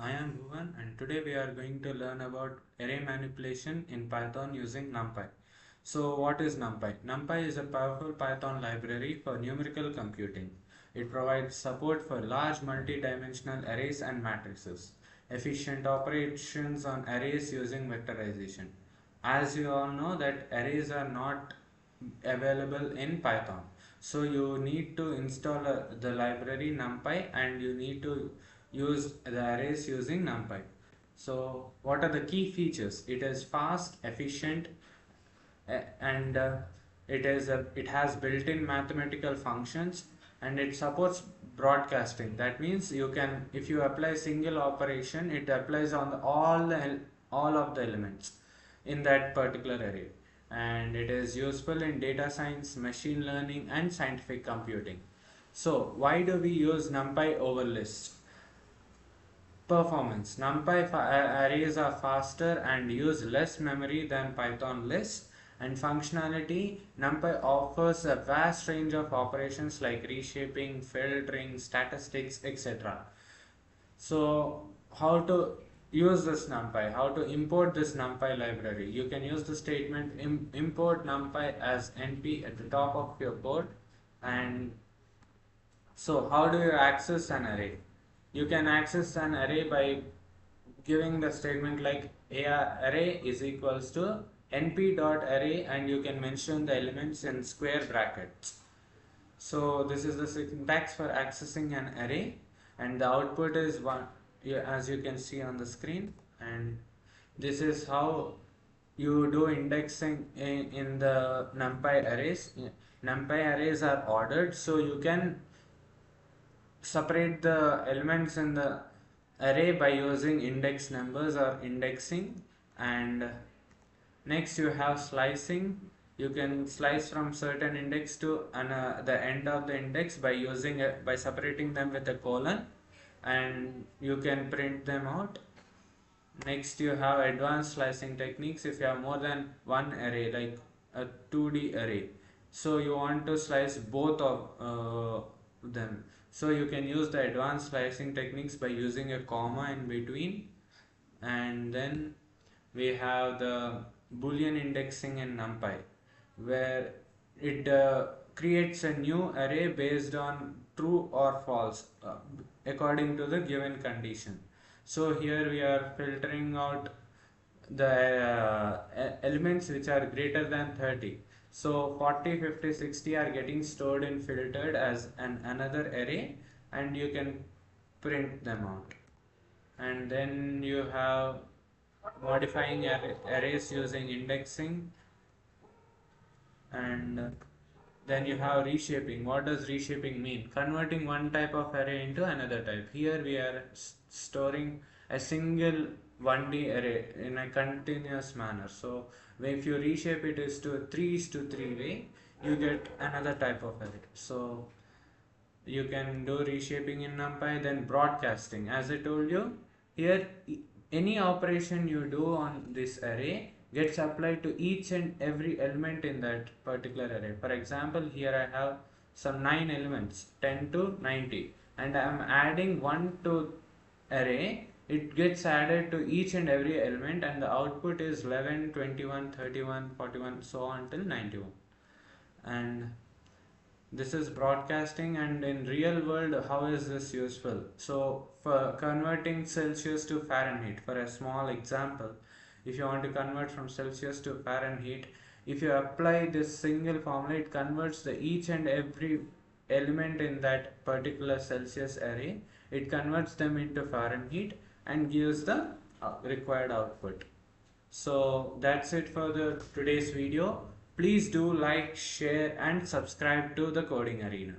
I am Bhuvan and today we are going to learn about array manipulation in Python using numpy. So what is numpy? Numpy is a powerful Python library for numerical computing. It provides support for large multi-dimensional arrays and matrices, efficient operations on arrays using vectorization. As you all know that arrays are not available in Python. So you need to install the library numpy and you need to use the arrays using numpy. So what are the key features? It is fast, efficient, and it has built-in mathematical functions, and it supports broadcasting. That means you can, if you apply single operation, it applies on all of the elements in that particular array, and it is useful in data science, machine learning, and scientific computing. So why do we use numpy over lists? Performance. NumPy arrays are faster and use less memory than Python lists. And functionality, NumPy offers a vast range of operations like reshaping, filtering, statistics, etc. So how to use this NumPy? How to import this NumPy library? You can use the statement import NumPy as np at the top of your code. And so how do you access an array? You can access an array by giving the statement like array is equals to np.array, and you can mention the elements in square brackets. So this is the syntax for accessing an array, and the output is one, as you can see on the screen. And this is how you do indexing in the numpy arrays. Numpy arrays are ordered, so you can separate the elements in the array by using index numbers or indexing. And next you have slicing. You can slice from certain index to the end of the index by using by separating them with a colon, and you can print them out. Next you have advanced slicing techniques. If you have more than one array, like a 2D array, so you want to slice both of them, so you can use the advanced slicing techniques by using a comma in between. And then we have the Boolean indexing in numpy, where it creates a new array based on true or false according to the given condition. So here we are filtering out the elements which are greater than 30. So 40, 50, 60 are getting stored in filtered as another array, and you can print them out. And then you have modifying arrays using indexing, and then you have reshaping. What does reshaping mean? Converting one type of array into another type. Here we are storing a single 1D array in a continuous manner. So if you reshape it is to 3:3 way, you get another type of array. So you can do reshaping in numpy. Then broadcasting, as I told you, here any operation you do on this array gets applied to each and every element in that particular array. For example, here I have some 9 elements, 10 to 90, and I am adding 1 to array. It gets added to each and every element, and the output is 11, 21, 31, 41, so on till 91. And this is broadcasting. And in real world, how is this useful? So for converting Celsius to Fahrenheit, for a small example, if you want to convert from Celsius to Fahrenheit, if you apply this single formula, it converts the each and every element in that particular Celsius array. It converts them into Fahrenheit and gives the required output. So that's it for the today's video. Please do like, share, and subscribe to the Coding Arena.